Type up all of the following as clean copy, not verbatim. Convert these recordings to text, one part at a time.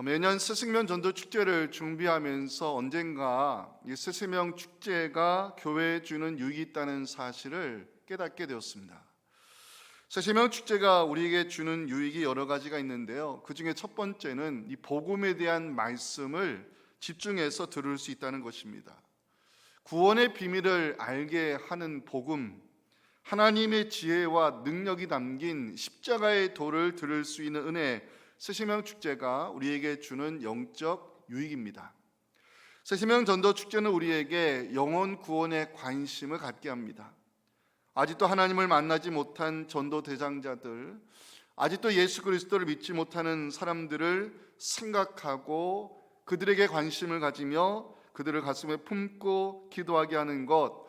매년 스승면 전도 축제를 준비하면서 언젠가 이 스승명 축제가 교회에 주는 유익이 있다는 사실을 깨닫게 되었습니다. 스승명 축제가 우리에게 주는 유익이 여러 가지가 있는데요. 그 중에 첫 번째는 이 복음에 대한 말씀을 집중해서 들을 수 있다는 것입니다. 구원의 비밀을 알게 하는 복음, 하나님의 지혜와 능력이 담긴 십자가의 도를 들을 수 있는 은혜, 스승명 축제가 우리에게 주는 영적 유익입니다. 스승명 전도 축제는 우리에게 영혼 구원에 관심을 갖게 합니다. 아직도 하나님을 만나지 못한 전도 대장자들, 아직도 예수 그리스도를 믿지 못하는 사람들을 생각하고 그들에게 관심을 가지며 그들을 가슴에 품고 기도하게 하는 것,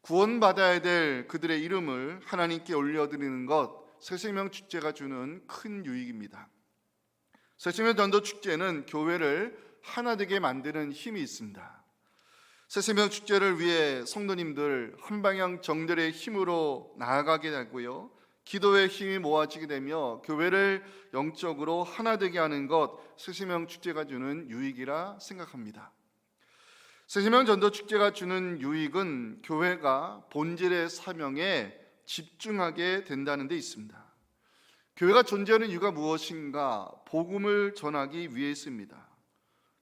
구원받아야 될 그들의 이름을 하나님께 올려드리는 것, 스승명 축제가 주는 큰 유익입니다. 스승명 전도 축제는 교회를 하나 되게 만드는 힘이 있습니다. 스승명 축제를 위해 성도님들 한방향 정결의 힘으로 나아가게 되고요, 기도의 힘이 모아지게 되며 교회를 영적으로 하나 되게 하는 것, 스승명 축제가 주는 유익이라 생각합니다. 스승명 전도 축제가 주는 유익은 교회가 본질의 사명에 집중하게 된다는 데 있습니다. 교회가 존재하는 이유가 무엇인가? 복음을 전하기 위해서입니다.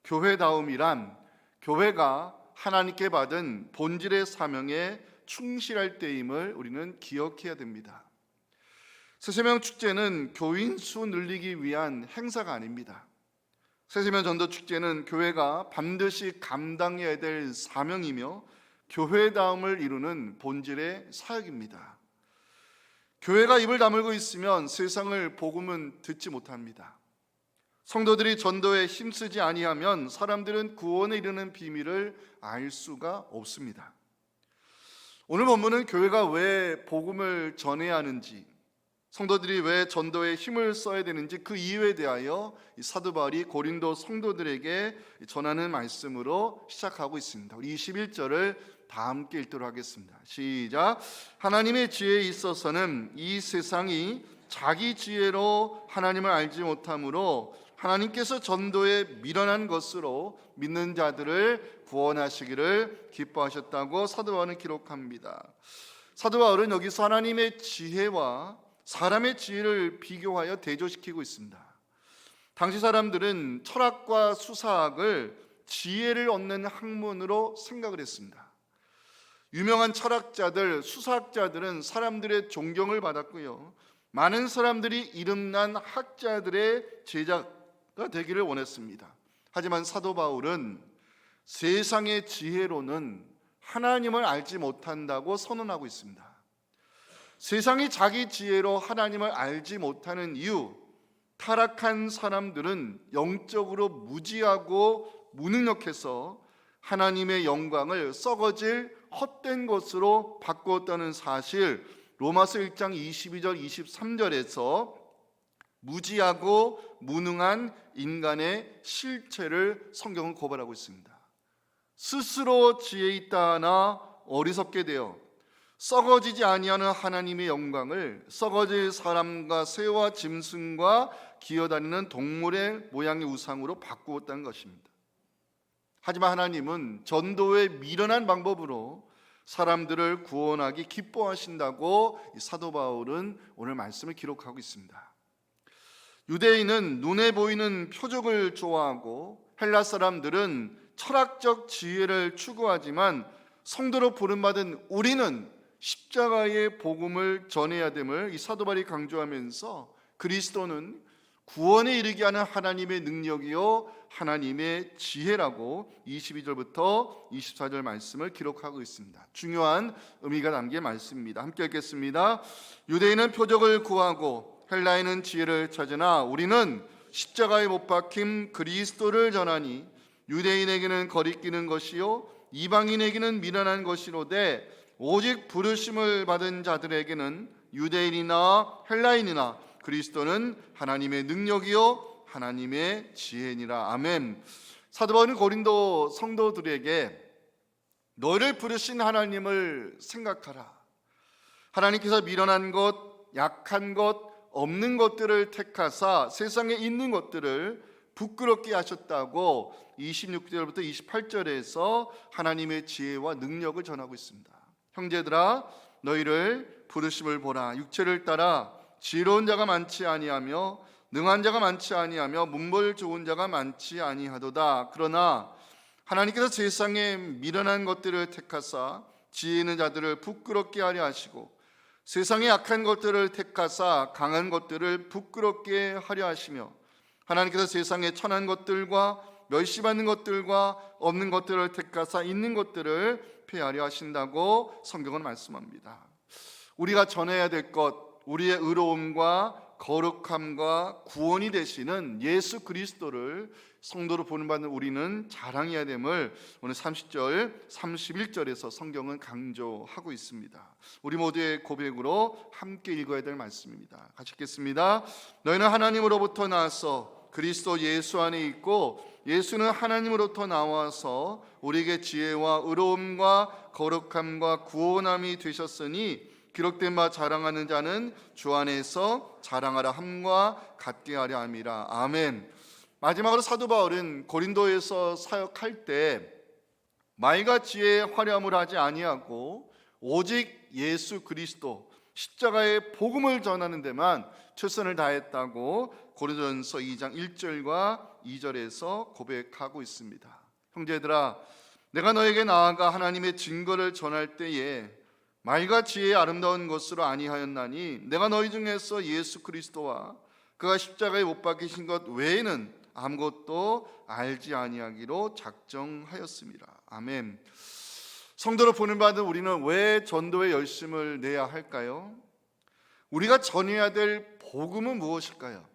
교회다움이란 교회가 하나님께 받은 본질의 사명에 충실할 때임을 우리는 기억해야 됩니다. 스승명 축제는 교인 수 늘리기 위한 행사가 아닙니다. 스승명 전도 축제는 교회가 반드시 감당해야 될 사명이며 교회다움을 이루는 본질의 사역입니다. 교회가 입을 다물고 있으면 세상을 복음은 듣지 못합니다. 성도들이 전도에 힘쓰지 아니하면 사람들은 구원에 이르는 비밀을 알 수가 없습니다. 오늘 본문은 교회가 왜 복음을 전해야 하는지, 성도들이 왜 전도에 힘을 써야 되는지 그 이유에 대하여 사도 바울이 고린도 성도들에게 전하는 말씀으로 시작하고 있습니다. 우리 21절을 다 함께 읽도록 하겠습니다. 시작. 하나님의 지혜에 있어서는 이 세상이 자기 지혜로 하나님을 알지 못하므로 하나님께서 전도에 미련한 것으로 믿는 자들을 구원하시기를 기뻐하셨다고 사도 바울은 기록합니다. 사도 바울은 여기서 하나님의 지혜와 사람의 지혜를 비교하여 대조시키고 있습니다. 당시 사람들은 철학과 수사학을 지혜를 얻는 학문으로 생각을 했습니다. 유명한 철학자들, 수사학자들은 사람들의 존경을 받았고요, 많은 사람들이 이름난 학자들의 제자가 되기를 원했습니다. 하지만 사도 바울은 세상의 지혜로는 하나님을 알지 못한다고 선언하고 있습니다. 세상이 자기 지혜로 하나님을 알지 못하는 이유, 타락한 사람들은 영적으로 무지하고 무능력해서 하나님의 영광을 썩어질 헛된 것으로 바꾸었다는 사실, 로마서 1장 22절 23절에서 무지하고 무능한 인간의 실체를 성경은 고발하고 있습니다. 스스로 지혜 있다 하나 어리석게 되어 썩어지지 아니하는 하나님의 영광을 썩어질 사람과 새와 짐승과 기어다니는 동물의 모양의 우상으로 바꾸었다는 것입니다. 하지만 하나님은 전도의 미련한 방법으로 사람들을 구원하기 기뻐하신다고 사도 바울은 오늘 말씀을 기록하고 있습니다. 유대인은 눈에 보이는 표적을 좋아하고 헬라 사람들은 철학적 지혜를 추구하지만 성도로 부름받은 우리는 십자가의 복음을 전해야 됨을 이 사도 바울이 강조하면서 그리스도는 구원에 이르게 하는 하나님의 능력이요 하나님의 지혜라고 22절부터 24절 말씀을 기록하고 있습니다. 중요한 의미가 담긴 말씀입니다. 함께 읽겠습니다. 유대인은 표적을 구하고 헬라인은 지혜를 찾으나 우리는 십자가에 못 박힌 그리스도를 전하니 유대인에게는 거리끼는 것이요 이방인에게는 미련한 것이로되 오직 부르심을 받은 자들에게는 유대인이나 헬라인이나 그리스도는 하나님의 능력이요 하나님의 지혜니라. 아멘. 사도 바울은 고린도 성도들에게 너를 부르신 하나님을 생각하라. 하나님께서 미련한 것, 약한 것, 없는 것들을 택하사 세상에 있는 것들을 부끄럽게 하셨다고 26절부터 28절에서 하나님의 지혜와 능력을 전하고 있습니다. 형제들아 너희를 부르심을 보라. 육체를 따라 지혜로운 자가 많지 아니하며 능한 자가 많지 아니하며 문벌 좋은 자가 많지 아니하도다. 그러나 하나님께서 세상에 미련한 것들을 택하사 지혜 있는 자들을 부끄럽게 하려 하시고 세상에 약한 것들을 택하사 강한 것들을 부끄럽게 하려 하시며 하나님께서 세상에 천한 것들과 멸시받는 것들과 없는 것들을 택하사 있는 것들을 폐하려 하신다고 성경은 말씀합니다. 우리가 전해야 될 것, 우리의 의로움과 거룩함과 구원이 되시는 예수 그리스도를 성도로 보는받는 우리는 자랑해야 됨을 오늘 30절, 31절에서 성경은 강조하고 있습니다. 우리 모두의 고백으로 함께 읽어야 될 말씀입니다. 같이 읽겠습니다. 너희는 하나님으로부터 나와서 그리스도 예수 안에 있고 예수는 하나님으로부터 나와서 우리에게 지혜와 의로움과 거룩함과 구원함이 되셨으니 기록된 바 자랑하는 자는 주 안에서 자랑하라 함과 같게 하려 함이라. 아멘. 마지막으로 사도 바울은 고린도에서 사역할 때 말과 지혜의 화려함을 하지 아니하고 오직 예수 그리스도 십자가의 복음을 전하는 데만 최선을 다했다고 고린도전서 2장 1절과 2절에서 고백하고 있습니다. 형제들아 내가 너에게 나아가 하나님의 증거를 전할 때에 말과 지혜의 아름다운 것으로 아니하였나니 내가 너희 중에서 예수 그리스도와 그가 십자가에 못 박히신 것 외에는 아무것도 알지 아니하기로 작정하였습니다. 아멘. 성도로 보내받은 우리는 왜 전도에 열심을 내야 할까요? 우리가 전해야 될 복음은 무엇일까요?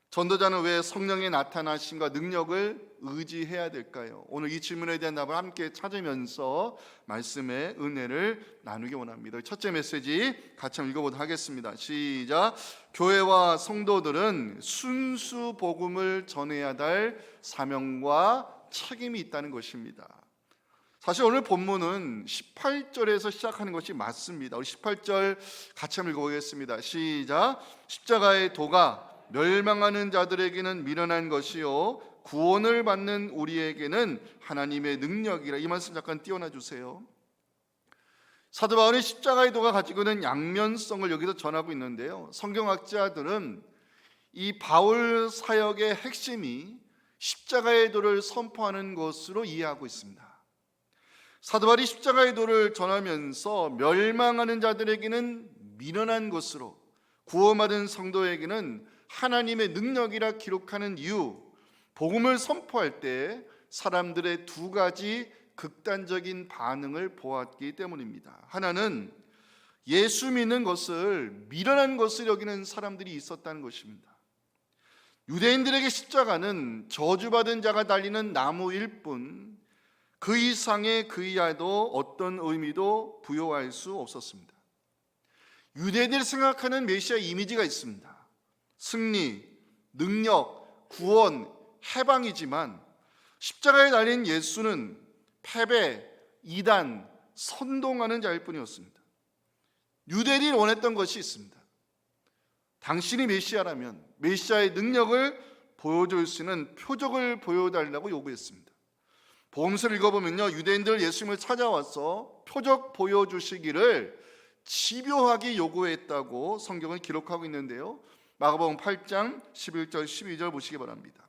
전도자는 왜 성령의 나타나심과 능력을 의지해야 될까요? 오늘 이 질문에 대한 답을 함께 찾으면서 말씀의 은혜를 나누기 원합니다. 첫째 메시지 같이 한번 읽어보도록 하겠습니다. 시작. 교회와 성도들은 순수 복음을 전해야 될 사명과 책임이 있다는 것입니다. 사실 오늘 본문은 18절에서 시작하는 것이 맞습니다. 우리 18절 같이 한번 읽어보겠습니다. 시작. 십자가의 도가 멸망하는 자들에게는 미련한 것이요 구원을 받는 우리에게는 하나님의 능력이라. 이 말씀 잠깐 띄워놔 주세요. 사도 바울이 십자가의 도가 가지고 있는 양면성을 여기서 전하고 있는데요, 성경학자들은 이 바울 사역의 핵심이 십자가의 도를 선포하는 것으로 이해하고 있습니다. 사도 바울이 십자가의 도를 전하면서 멸망하는 자들에게는 미련한 것으로 구원받은 성도에게는 하나님의 능력이라 기록하는 이유, 복음을 선포할 때 사람들의 두 가지 극단적인 반응을 보았기 때문입니다. 하나는 예수 믿는 것을 미련한 것을 여기는 사람들이 있었다는 것입니다. 유대인들에게 십자가는 저주받은 자가 달리는 나무일 뿐 그 이상의 그 이하도 어떤 의미도 부여할 수 없었습니다. 유대인들이 생각하는 메시아 이미지가 있습니다. 승리, 능력, 구원, 해방이지만 십자가에 달린 예수는 패배, 이단, 선동하는 자일 뿐이었습니다. 유대인이 원했던 것이 있습니다. 당신이 메시아라면 메시아의 능력을 보여줄 수 있는 표적을 보여달라고 요구했습니다. 복음서를 읽어보면요, 유대인들 예수님을 찾아와서 표적 보여주시기를 집요하게 요구했다고 성경은 기록하고 있는데요, 마가복음 8장 11절 12절 보시기 바랍니다.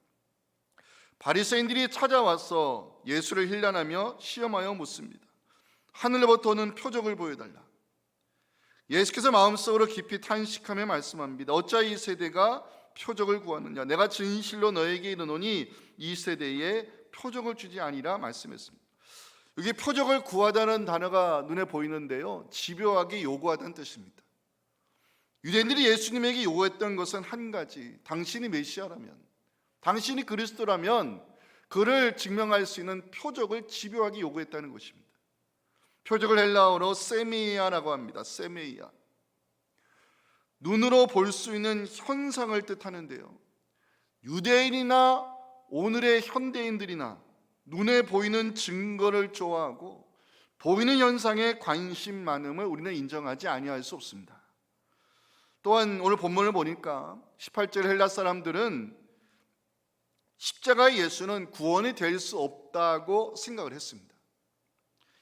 바리새인들이 찾아와서 예수를 힐난하며 시험하여 묻습니다. 하늘로부터 오는 표적을 보여달라. 예수께서 마음속으로 깊이 탄식하며 말씀합니다. 어찌하여 이 세대가 표적을 구하느냐. 내가 진실로 너에게 이르노니 이 세대에 표적을 주지 아니라 말씀했습니다. 여기 표적을 구하다는 단어가 눈에 보이는데요, 집요하게 요구하다는 뜻입니다. 유대인들이 예수님에게 요구했던 것은 한 가지, 당신이 메시아라면, 당신이 그리스도라면 그를 증명할 수 있는 표적을 집요하게 요구했다는 것입니다. 표적을 헬라어로 세메이아라고 합니다. 세메이아. 눈으로 볼 수 있는 현상을 뜻하는데요, 유대인이나 오늘의 현대인들이나 눈에 보이는 증거를 좋아하고 보이는 현상에 관심 많음을 우리는 인정하지 아니할 수 없습니다. 또한 오늘 본문을 보니까 18절 헬라 사람들은 십자가의 예수는 구원이 될 수 없다고 생각을 했습니다.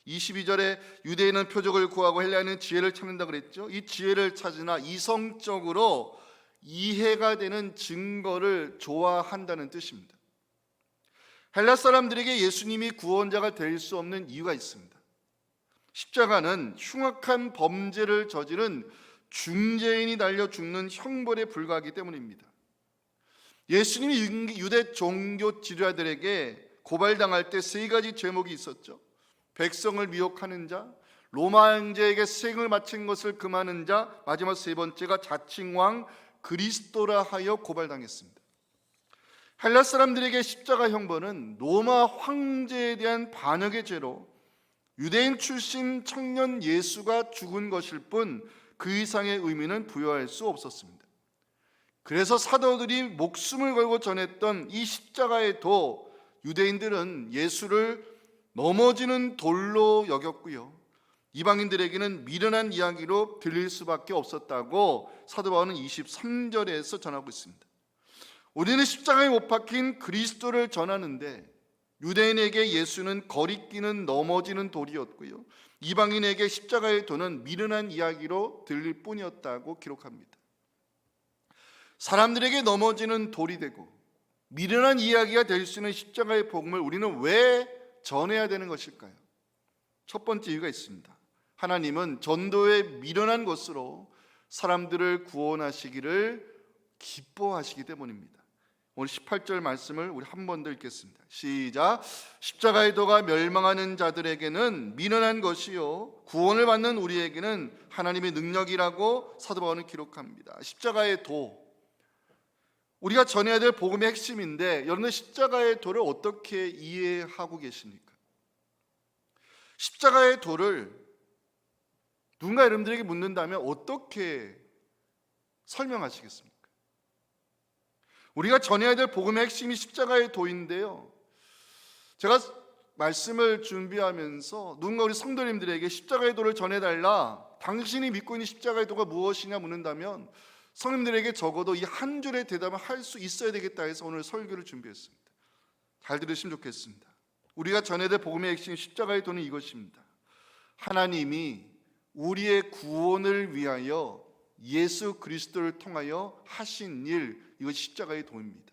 22절에 유대인은 표적을 구하고 헬라인은 지혜를 찾는다 그랬죠. 이 지혜를 찾으나 이성적으로 이해가 되는 증거를 좋아한다는 뜻입니다. 헬라 사람들에게 예수님이 구원자가 될 수 없는 이유가 있습니다. 십자가는 흉악한 범죄를 저지른 중죄인이 달려 죽는 형벌에 불과하기 때문입니다. 예수님이 유대 종교 지도자들에게 고발당할 때 세 가지 제목이 있었죠. 백성을 미혹하는 자, 로마 황제에게 세금을 바친 것을 금하는 자, 마지막 세 번째가 자칭왕 그리스도라 하여 고발당했습니다. 헬라 사람들에게 십자가 형벌은 로마 황제에 대한 반역의 죄로 유대인 출신 청년 예수가 죽은 것일 뿐 그 이상의 의미는 부여할 수 없었습니다. 그래서 사도들이 목숨을 걸고 전했던 이 십자가의 도, 유대인들은 예수를 넘어지는 돌로 여겼고요, 이방인들에게는 미련한 이야기로 들릴 수밖에 없었다고 사도 바울은 23절에서 전하고 있습니다. 우리는 십자가에 못 박힌 그리스도를 전하는데 유대인에게 예수는 거리끼는 넘어지는 돌이었고요, 이방인에게 십자가의 도는 미련한 이야기로 들릴 뿐이었다고 기록합니다. 사람들에게 넘어지는 돌이 되고 미련한 이야기가 될 수 있는 십자가의 복음을 우리는 왜 전해야 되는 것일까요? 첫 번째 이유가 있습니다. 하나님은 전도의 미련한 것으로 사람들을 구원하시기를 기뻐하시기 때문입니다. 오늘 18절 말씀을 우리 한 번 더 읽겠습니다. 시작. 십자가의 도가 멸망하는 자들에게는 미련한 것이요 구원을 받는 우리에게는 하나님의 능력이라고 사도 바울은 기록합니다. 십자가의 도, 우리가 전해야 될 복음의 핵심인데 여러분들 십자가의 도를 어떻게 이해하고 계십니까? 십자가의 도를 누군가 여러분들에게 묻는다면 어떻게 설명하시겠습니까? 우리가 전해야 될 복음의 핵심이 십자가의 도인데요, 제가 말씀을 준비하면서 누군가 우리 성도님들에게 십자가의 도를 전해달라, 당신이 믿고 있는 십자가의 도가 무엇이냐 묻는다면 성님들에게 적어도 이 한 줄의 대답을 할 수 있어야 되겠다 해서 오늘 설교를 준비했습니다. 잘 들으시면 좋겠습니다. 우리가 전해야 될 복음의 핵심 십자가의 도는 이것입니다. 하나님이 우리의 구원을 위하여 예수 그리스도를 통하여 하신 일, 이것이 십자가의 도입니다.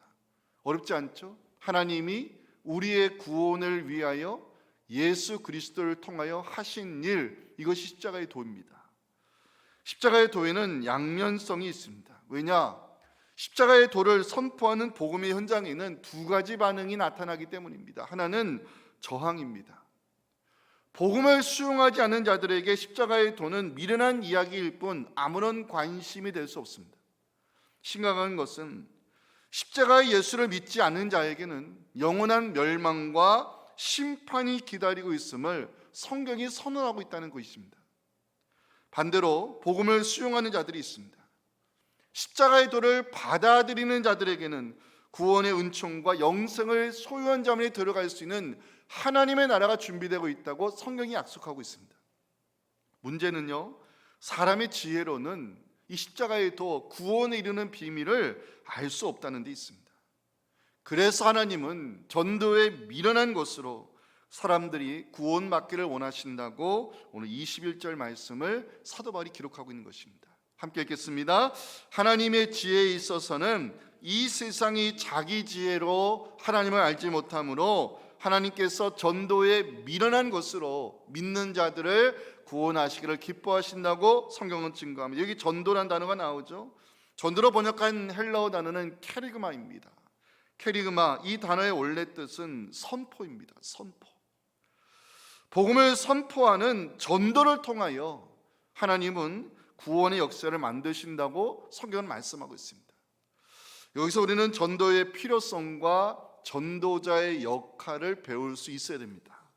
어렵지 않죠? 하나님이 우리의 구원을 위하여 예수 그리스도를 통하여 하신 일, 이것이 십자가의 도입니다. 십자가의 도에는 양면성이 있습니다. 왜냐? 십자가의 도를 선포하는 복음의 현장에는 두 가지 반응이 나타나기 때문입니다. 하나는 저항입니다. 복음을 수용하지 않는 자들에게 십자가의 도는 미련한 이야기일 뿐 아무런 관심이 될 수 없습니다. 심각한 것은 십자가의 예수를 믿지 않는 자에게는 영원한 멸망과 심판이 기다리고 있음을 성경이 선언하고 있다는 것입니다. 반대로 복음을 수용하는 자들이 있습니다. 십자가의 도를 받아들이는 자들에게는 구원의 은총과 영생을 소유한 자만이 들어갈 수 있는 하나님의 나라가 준비되고 있다고 성경이 약속하고 있습니다. 문제는요, 사람의 지혜로는 이 십자가의 도, 구원에 이르는 비밀을 알 수 없다는 데 있습니다. 그래서 하나님은 전도의 미련한 것으로 사람들이 구원받기를 원하신다고 오늘 21절 말씀을 사도 바울이 기록하고 있는 것입니다. 함께 읽겠습니다. 하나님의 지혜에 있어서는 이 세상이 자기 지혜로 하나님을 알지 못하므로 하나님께서 전도의 미련한 것으로 믿는 자들을 구원하시기를 기뻐하신다고 성경은 증거합니다. 여기 전도란 단어가 나오죠. 전도로 번역한 헬라어 단어는 캐리그마입니다. 캐리그마, 이 단어의 원래 뜻은 선포입니다. 선포. 복음을 선포하는 전도를 통하여 하나님은 구원의 역사를 만드신다고 성경은 말씀하고 있습니다. 여기서 우리는 전도의 필요성과 전도자의 역할을 배울 수 있어야 됩니다.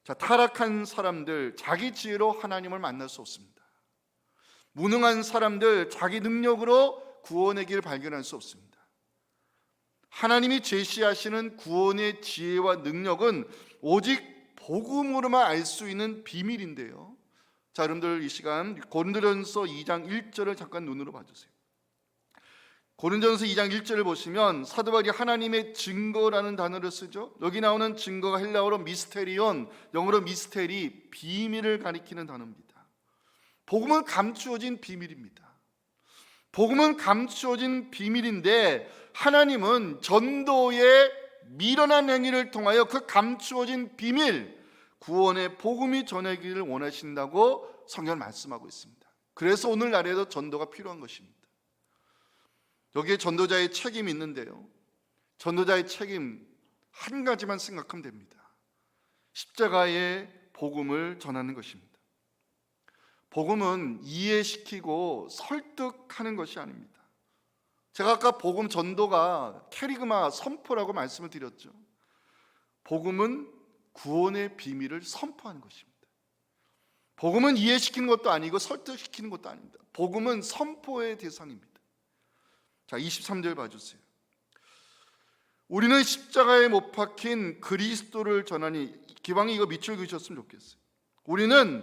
자, 타락한 사람들 자기 지혜로 하나님을 만날 수 없습니다. 무능한 사람들 자기 능력으로 구원의 길을 발견할 수 없습니다. 하나님이 제시하시는 구원의 지혜와 능력은 오직 복음으로만 알 수 있는 비밀인데요. 자, 여러분들 이 시간 고린도전서 2장 1절을 잠깐 눈으로 봐주세요. 고린도전서 2장 1절을 보시면 사도 바울이 하나님의 증거라는 단어를 쓰죠. 여기 나오는 증거가 헬라어로 미스테리온, 영어로 미스테리, 비밀을 가리키는 단어입니다. 복음은 감추어진 비밀입니다. 복음은 감추어진 비밀인데 하나님은 전도의 미련한 행위를 통하여 그 감추어진 비밀, 구원의 복음이 전하기를 원하신다고 성경은 말씀하고 있습니다. 그래서 오늘날에도 전도가 필요한 것입니다. 여기에 전도자의 책임이 있는데요, 전도자의 책임 한 가지만 생각하면 됩니다. 십자가의 복음을 전하는 것입니다. 복음은 이해시키고 설득하는 것이 아닙니다. 제가 아까 복음 전도가 캐리그마 선포라고 말씀을 드렸죠. 복음은 구원의 비밀을 선포하는 것입니다. 복음은 이해시키는 것도 아니고 설득시키는 것도 아닙니다. 복음은 선포의 대상입니다. 자, 23절 봐주세요. 우리는 십자가에 못 박힌 그리스도를 전하니, 기왕이 이거 밑줄 그으셨으면 좋겠어요. 우리는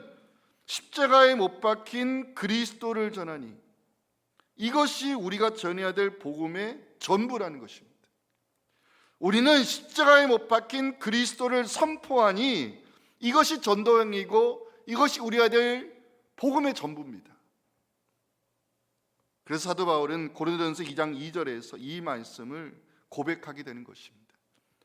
십자가에 못 박힌 그리스도를 전하니, 이것이 우리가 전해야 될 복음의 전부라는 것입니다. 우리는 십자가에 못 박힌 그리스도를 선포하니 이것이 전도행위고 이것이 우리가 될 복음의 전부입니다. 그래서 사도 바울은 고린도전서 2장 2절에서 이 말씀을 고백하게 되는 것입니다.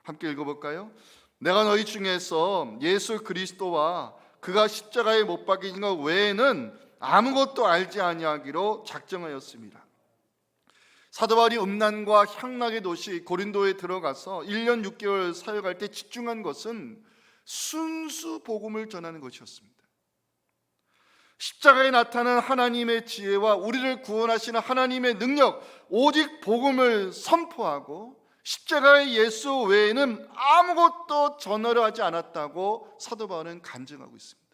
함께 읽어볼까요? 내가 너희 중에서 예수 그리스도와 그가 십자가에 못 박힌 것 외에는 아무것도 알지 아니하기로 작정하였습니다. 사도 바울이 음란과 향락의 도시 고린도에 들어가서 1년 6개월 사역할 때 집중한 것은 순수 복음을 전하는 것이었습니다. 십자가에 나타난 하나님의 지혜와 우리를 구원하시는 하나님의 능력, 오직 복음을 선포하고 십자가의 예수 외에는 아무것도 전하려 하지 않았다고 사도 바울은 간증하고 있습니다.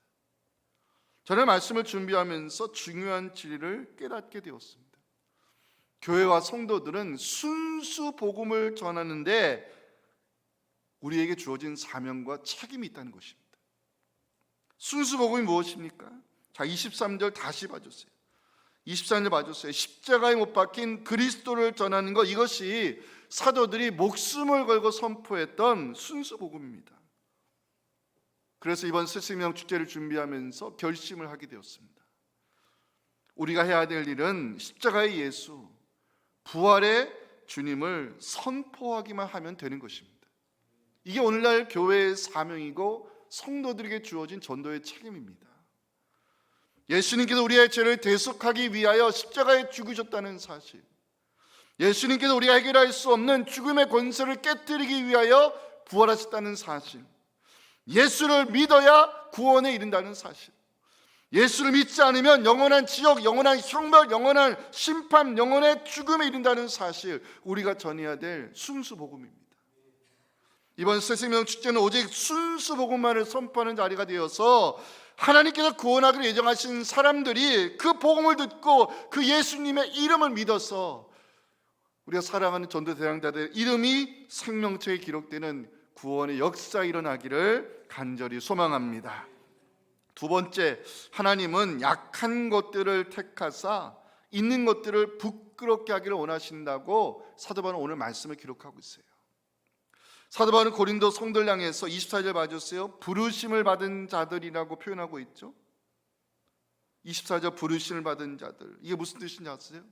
저는 말씀을 준비하면서 중요한 진리를 깨닫게 되었습니다. 교회와 성도들은 순수 복음을 전하는데 우리에게 주어진 사명과 책임이 있다는 것입니다. 순수 복음이 무엇입니까? 자, 23절 다시 봐주세요. 23절 봐주세요. 십자가에 못 박힌 그리스도를 전하는 것, 이것이 사도들이 목숨을 걸고 선포했던 순수 복음입니다. 그래서 이번 스승명 축제를 준비하면서 결심을 하게 되었습니다. 우리가 해야 될 일은 십자가의 예수, 부활의 주님을 선포하기만 하면 되는 것입니다. 이게 오늘날 교회의 사명이고 성도들에게 주어진 전도의 책임입니다. 예수님께서 우리의 죄를 대속하기 위하여 십자가에 죽으셨다는 사실, 예수님께서 우리가 해결할 수 없는 죽음의 권세를 깨뜨리기 위하여 부활하셨다는 사실, 예수를 믿어야 구원에 이른다는 사실, 예수를 믿지 않으면 영원한 지옥, 영원한 형벌, 영원한 심판, 영원의 죽음에 이른다는 사실, 우리가 전해야 될 순수 복음입니다. 이번 새생명 축제는 오직 순수 복음만을 선포하는 자리가 되어서 하나님께서 구원하기를 예정하신 사람들이 그 복음을 듣고 그 예수님의 이름을 믿어서 우리가 사랑하는 전도 대상자들의 이름이 생명책에 기록되는 구원의 역사가 일어나기를 간절히 소망합니다. 두 번째, 하나님은 약한 것들을 택하사 있는 것들을 부끄럽게 하기를 원하신다고 사도 바울은 오늘 말씀을 기록하고 있어요. 사도 바울은 고린도 성도를 향해서 24절 봐주세요. 부르심을 받은 자들이라고 표현하고 있죠. 24절 부르심을 받은 자들, 이게 무슨 뜻인지 아세요?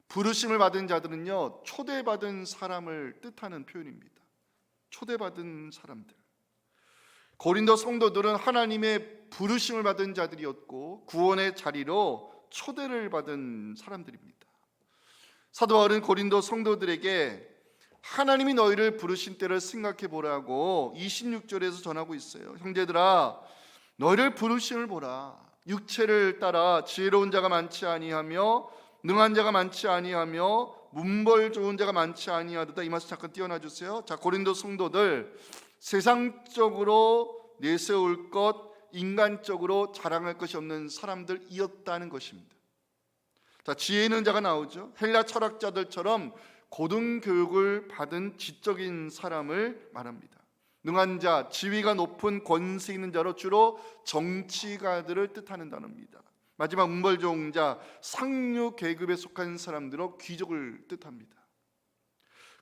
부르심을 받은 자들은요, 초대받은 사람을 뜻하는 표현입니다. 초대받은 사람들. 고린도 성도들은 하나님의 부르심을 받은 자들이었고 구원의 자리로 초대를 받은 사람들입니다. 사도 바울은 고린도 성도들에게 하나님이 너희를 부르신 때를 생각해 보라고 26절에서 전하고 있어요. 형제들아, 너희를 부르심을 보라. 육체를 따라 지혜로운 자가 많지 아니하며 능한 자가 많지 아니하며 문벌 좋은 자가 많지 아니하도다. 이 말씀 잠깐 띄워놔 주세요. 자, 고린도 성도들, 세상적으로 내세울 것, 인간적으로 자랑할 것이 없는 사람들이었다는 것입니다. 자, 지혜 있는 자가 나오죠. 헬라 철학자들처럼 고등교육을 받은 지적인 사람을 말합니다. 능한 자, 지위가 높은 권세 있는 자로 주로 정치가들을 뜻하는 단어입니다. 마지막 문벌 좋은 자, 상류 계급에 속한 사람들로 귀족을 뜻합니다.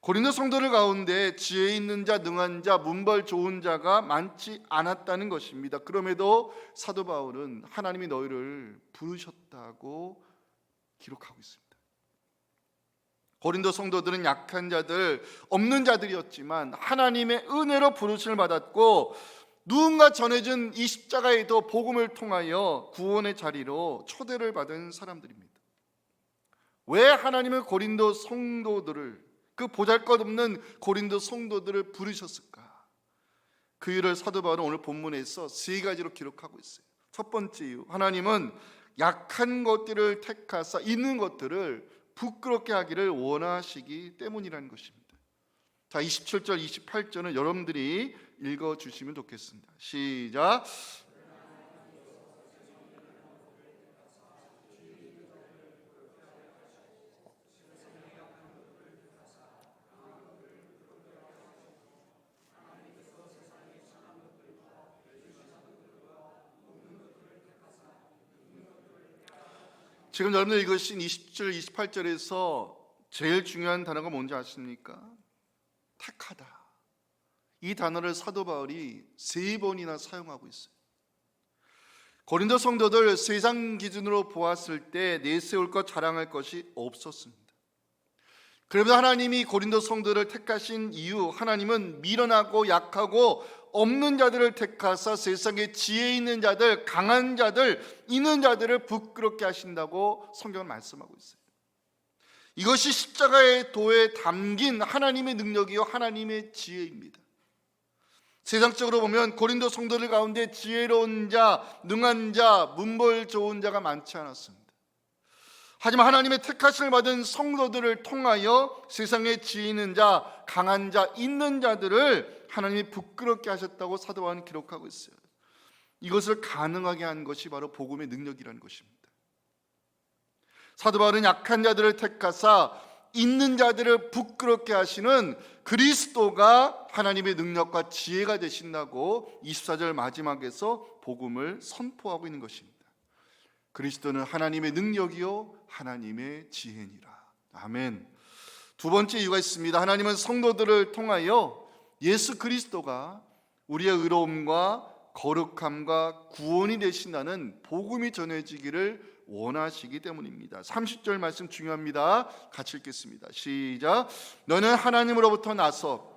고린도 성도들 가운데 지혜 있는 자, 능한 자, 문벌 좋은 자가 많지 않았다는 것입니다. 그럼에도 사도 바울은 하나님이 너희를 부르셨다고 기록하고 있습니다. 고린도 성도들은 약한 자들, 없는 자들이었지만 하나님의 은혜로 부르심을 받았고 누군가 전해준 이 십자가에도 복음을 통하여 구원의 자리로 초대를 받은 사람들입니다. 왜 하나님은 고린도 성도들을, 그 보잘것없는 고린도 성도들을 부르셨을까? 그 이유를 사도 바울은 오늘 본문에서 세 가지로 기록하고 있어요. 첫 번째 이유, 하나님은 약한 것들을 택하사 있는 것들을 부끄럽게 하기를 원하시기 때문이라는 것입니다. 자, 27절, 28절은 여러분들이 읽어주시면 좋겠습니다. 시작. 지금 여러분들 읽으신 27, 28절에서 제일 중요한 단어가 뭔지 아십니까? 택하다. 이 단어를 사도 바울이 3번이나 사용하고 있어요. 고린도 성도들 세상 기준으로 보았을 때 내세울 것, 자랑할 것이 없었습니다. 그래도 하나님이 고린도 성도를 택하신 이유, 하나님은 미련하고 약하고 없는 자들을 택하사 세상에 지혜 있는 자들, 강한 자들, 있는 자들을 부끄럽게 하신다고 성경은 말씀하고 있어요. 이것이 십자가의 도에 담긴 하나님의 능력이요 하나님의 지혜입니다. 세상적으로 보면 고린도 성도들 가운데 지혜로운 자, 능한 자, 문벌 좋은 자가 많지 않았습니다. 하지만 하나님의 택하심을 받은 성도들을 통하여 세상에 지혜 있는 자, 강한 자, 있는 자들을 하나님이 부끄럽게 하셨다고 사도 바울은 기록하고 있어요. 이것을 가능하게 한 것이 바로 복음의 능력이라는 것입니다. 사도 바울은 약한 자들을 택하사 있는 자들을 부끄럽게 하시는 그리스도가 하나님의 능력과 지혜가 되신다고 24절 마지막에서 복음을 선포하고 있는 것입니다. 그리스도는 하나님의 능력이요 하나님의 지혜니라. 아멘. 두 번째 이유가 있습니다. 하나님은 성도들을 통하여 예수 그리스도가 우리의 의로움과 거룩함과 구원이 되신다는 복음이 전해지기를 원하시기 때문입니다. 30절 말씀 중요합니다. 같이 읽겠습니다. 시작. 너는 하나님으로부터 나서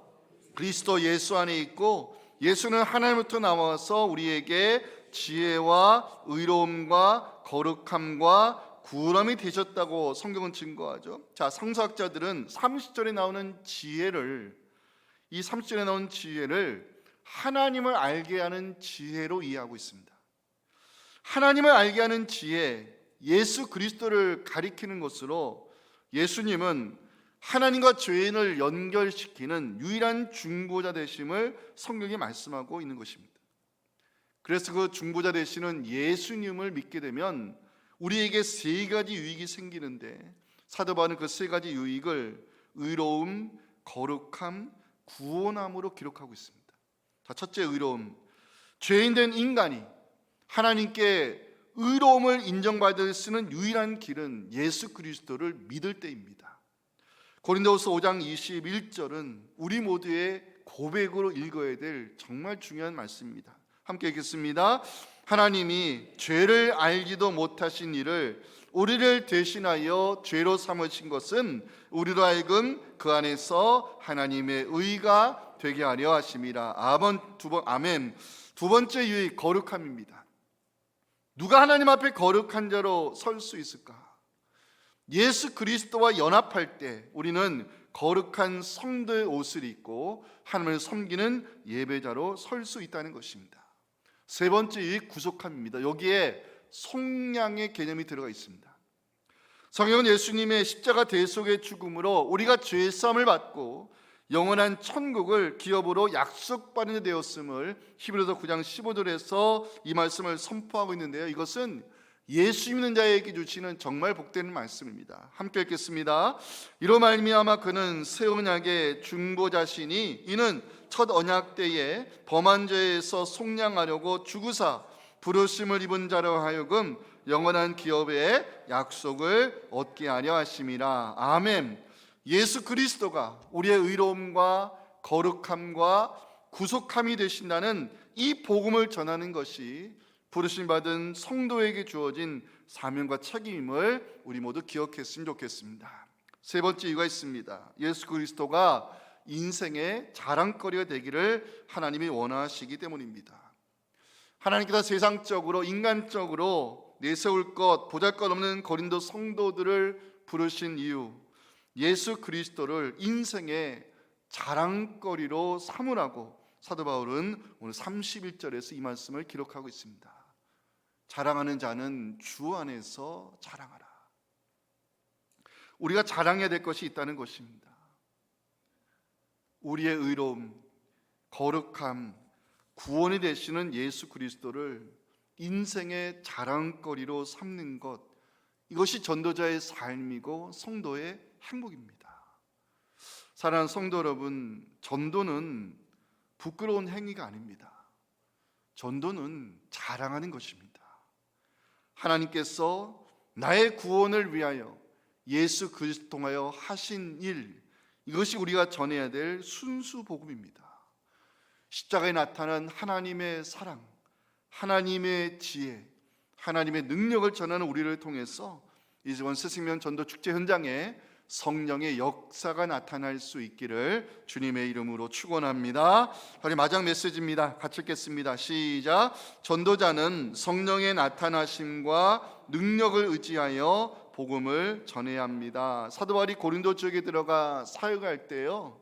그리스도 예수 안에 있고 예수는 하나님으로부터 나와서 우리에게 지혜와 의로움과 거룩함과 구원함이 되셨다고 성경은 증거하죠. 자, 성서학자들은 30절에 나오는 지혜를, 이 30절에 나오는 지혜를 하나님을 알게 하는 지혜로 이해하고 있습니다. 하나님을 알게 하는 지혜, 예수 그리스도를 가리키는 것으로 예수님은 하나님과 죄인을 연결시키는 유일한 중보자 되심을 성경이 말씀하고 있는 것입니다. 그래서 그 중보자 되시는 예수님을 믿게 되면 우리에게 세 가지 유익이 생기는데 사도 바울은 그 세 가지 유익을 의로움, 거룩함, 구원함으로 기록하고 있습니다. 자, 첫째 의로움. 죄인된 인간이 하나님께 의로움을 인정받을 수 있는 유일한 길은 예수 그리스도를 믿을 때입니다. 고린도후서 5장 21절은 우리 모두의 고백으로 읽어야 될 정말 중요한 말씀입니다. 함께 읽겠습니다. 하나님이 죄를 알지도 못하신 이를 우리를 대신하여 죄로 삼으신 것은 우리로 하여금 그 안에서 하나님의 의가 되게 하려 하심이라. 아멘. 두 번째 유익, 거룩함입니다. 누가 하나님 앞에 거룩한 자로 설 수 있을까? 예수 그리스도와 연합할 때 우리는 거룩한 성도의 옷을 입고 하나님을 섬기는 예배자로 설 수 있다는 것입니다. 세 번째 유익, 구속함입니다. 여기에 속량의 개념이 들어가 있습니다. 성경은 예수님의 십자가 대속의 죽음으로 우리가 죄사함을 받고 영원한 천국을 기업으로 약속받는 데 되었음을 히브리서 9장 15절에서 이 말씀을 선포하고 있는데요, 이것은 예수 믿는 자에게 주시는 정말 복되는 말씀입니다. 함께 읽겠습니다. 이로 말미암아 그는 새 언약의 중보자시니 이는 첫 언약 때에 범한 죄에서 속량하려고 죽으사 부르심을 입은 자로 하여금 영원한 기업의 약속을 얻게 하려 하심이라. 아멘. 예수 그리스도가 우리의 의로움과 거룩함과 구속함이 되신다는 이 복음을 전하는 것이 부르심 받은 성도에게 주어진 사명과 책임을 우리 모두 기억했으면 좋겠습니다. 세 번째 이유가 있습니다. 예수 그리스도가 인생의 자랑거리가 되기를 하나님이 원하시기 때문입니다. 하나님께서 세상적으로 인간적으로 내세울 것 보잘것없는 고린도 성도들을 부르신 이유, 예수 그리스도를 인생의 자랑거리로 삼으라고 사도 바울은 오늘 31절에서 이 말씀을 기록하고 있습니다. 자랑하는 자는 주 안에서 자랑하라. 우리가 자랑해야 될 것이 있다는 것입니다. 우리의 의로움, 거룩함, 구원이 되시는 예수 그리스도를 인생의 자랑거리로 삼는 것, 이것이 전도자의 삶이고 성도의 행복입니다. 사랑하는 성도 여러분, 전도는 부끄러운 행위가 아닙니다. 전도는 자랑하는 것입니다. 하나님께서 나의 구원을 위하여 예수 그리스도 통하여 하신 일, 이것이 우리가 전해야 될 순수 복음입니다. 십자가에 나타난 하나님의 사랑, 하나님의 지혜, 하나님의 능력을 전하는 우리를 통해서 이번 새생명 전도 축제 현장에 성령의 역사가 나타날 수 있기를 주님의 이름으로 축원합니다. 우리 마지막 메시지입니다. 같이 읽겠습니다. 시작. 전도자는 성령의 나타나심과 능력을 의지하여 복음을 전해야 합니다. 사도 바울이 고린도 지역에 들어가 사역할 때요,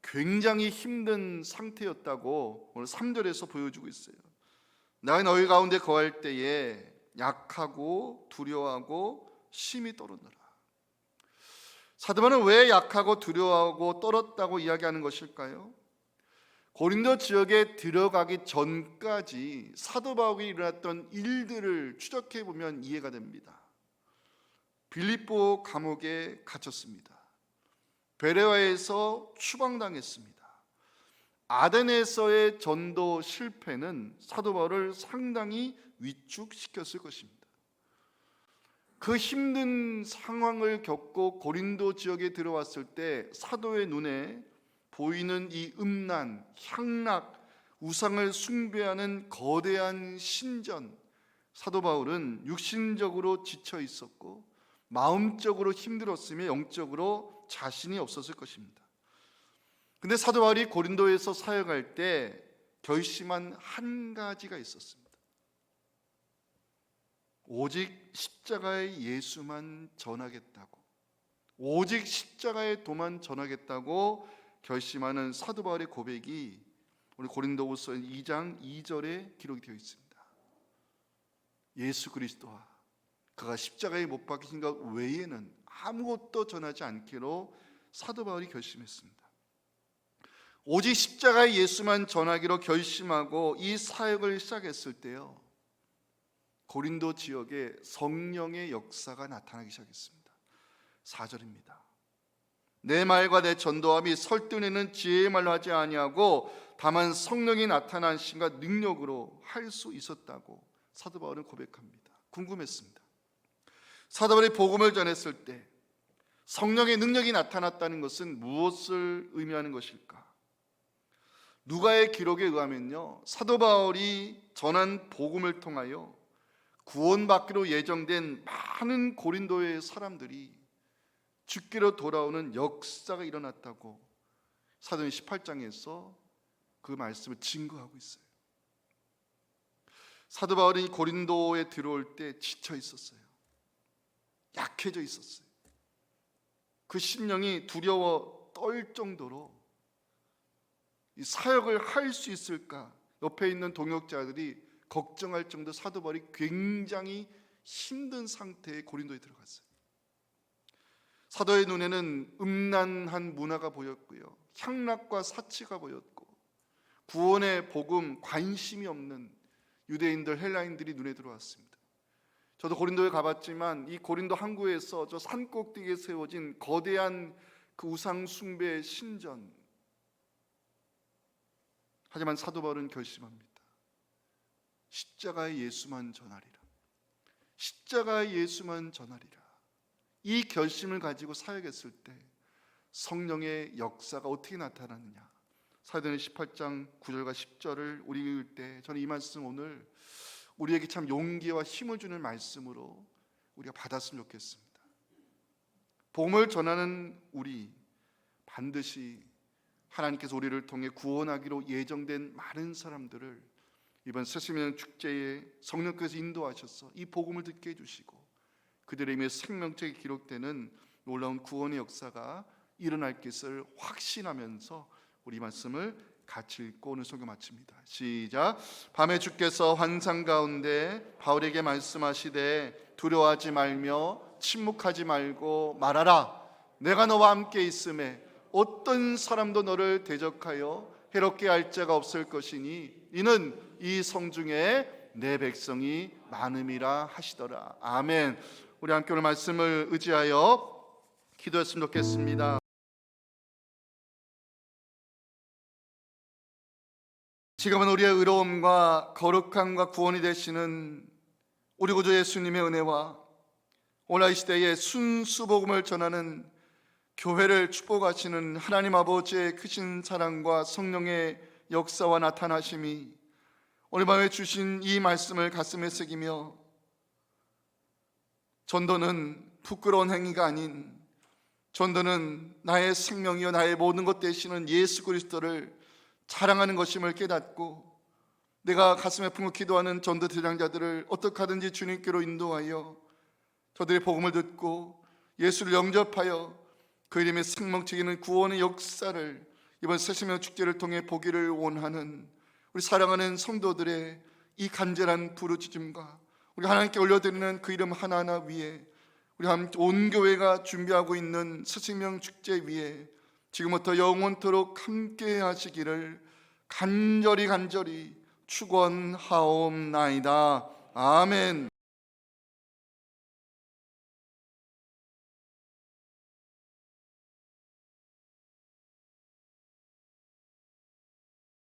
굉장히 힘든 상태였다고 오늘 3절에서 보여주고 있어요. 내가 너희 가운데 거할 때에 약하고 두려워하고 심히 떨었노라. 사도 바울은 왜 약하고 두려워하고 떨었다고 이야기하는 것일까요? 고린도 지역에 들어가기 전까지 사도 바울이 일어났던 일들을 추적해 보면 이해가 됩니다. 빌립보 감옥에 갇혔습니다. 베레아에서 추방당했습니다. 아덴에서의 전도 실패는 사도 바울을 상당히 위축시켰을 것입니다. 그 힘든 상황을 겪고 고린도 지역에 들어왔을 때 사도의 눈에 보이는 이 음란, 향락, 우상을 숭배하는 거대한 신전, 사도 바울은 육신적으로 지쳐 있었고 마음적으로 힘들었으며 영적으로 자신이 없었을 것입니다. 근데 사도 바울이 고린도에서 사역할 때 결심한 한 가지가 있었습니다. 오직 십자가의 예수만 전하겠다고, 오직 십자가의 도만 전하겠다고 결심하는 사도 바울의 고백이 우리 고린도후서 2장 2절에 기록이 되어 있습니다. 예수 그리스도와 그가 십자가에 못 박히신 것 외에는 아무것도 전하지 않기로 사도 바울이 결심했습니다. 오직 십자가의 예수만 전하기로 결심하고 이 사역을 시작했을 때요, 고린도 지역에 성령의 역사가 나타나기 시작했습니다. 4절입니다. 내 말과 내 전도와 및 설득내는 지혜의 말로 하지 아니하고 다만 성령이 나타나신가 능력으로 할 수 있었다고 사도 바울은 고백합니다. 궁금했습니다. 사도 바울이 복음을 전했을 때 성령의 능력이 나타났다는 것은 무엇을 의미하는 것일까? 누가의 기록에 의하면요, 사도 바울이 전한 복음을 통하여 구원받기로 예정된 많은 고린도의 사람들이 죽기로 돌아오는 역사가 일어났다고 사도행 18장에서 그 말씀을 증거하고 있어요. 사도 바울이 고린도에 들어올 때 지쳐 있었어요. 약해져 있었어요. 그 심령이 두려워 떨 정도로 이 사역을 할 수 있을까, 옆에 있는 동역자들이 걱정할 정도 사도 바울이 굉장히 힘든 상태에 고린도에 들어갔어요. 사도의 눈에는 음란한 문화가 보였고요, 향락과 사치가 보였고, 구원의 복음 관심이 없는 유대인들, 헬라인들이 눈에 들어왔습니다. 저도 고린도에 가봤지만 이 고린도 항구에서 저 산꼭대기에 세워진 거대한 그 우상 숭배의 신전, 하지만 사도 바울은 결심합니다. 십자가의 예수만 전하리라. 십자가의 예수만 전하리라. 이 결심을 가지고 사역했을 때 성령의 역사가 어떻게 나타나느냐. 사도행전 18장 9절과 10절을 우리 읽을 때 저는 이 말씀 오늘 우리에게 참 용기와 힘을 주는 말씀으로 우리가 받았으면 좋겠습니다. 복음을 전하는 우리 반드시 하나님께서 우리를 통해 구원하기로 예정된 많은 사람들을 이번 새신명 축제에 성령께서 인도하셔서 이 복음을 듣게 해주시고 그들의 힘에 생명책에 기록되는 놀라운 구원의 역사가 일어날 것을 확신하면서 우리 말씀을 같이 읽고 오늘 설교 마칩니다. 시작. 밤에 주께서 환상 가운데 바울에게 말씀하시되 두려워하지 말며 침묵하지 말고 말하라. 내가 너와 함께 있음에 어떤 사람도 너를 대적하여 해롭게 할 자가 없을 것이니 이는 이 성중에 내 백성이 많음이라 하시더라. 아멘. 우리 함께 오늘 말씀을 의지하여 기도했으면 좋겠습니다. 지금은 우리의 의로움과 거룩함과 구원이 되시는 우리 구주 예수님의 은혜와 오늘 이 시대에 순수 복음을 전하는 교회를 축복하시는 하나님 아버지의 크신 사랑과 성령의 역사와 나타나심이 오늘 밤에 주신 이 말씀을 가슴에 새기며 전도는 부끄러운 행위가 아닌 전도는 나의 생명이요 나의 모든 것 되시는 예수 그리스도를 자랑하는 것임을 깨닫고 내가 가슴에 품고 기도하는 전도 대장자들을 어떻게 하든지 주님께로 인도하여 저들의 복음을 듣고 예수를 영접하여 그 이름의 생명책 있는 구원의 역사를 이번 새신명 축제를 통해 보기를 원하는 우리 사랑하는 성도들의 이 간절한 부르짖음과 우리 하나님께 올려드리는 그 이름 하나하나 위에 우리 온 교회가 준비하고 있는 새신명 축제 위에 지금부터 영원토록 함께 하시기를 간절히 축원하옵나이다. 아멘.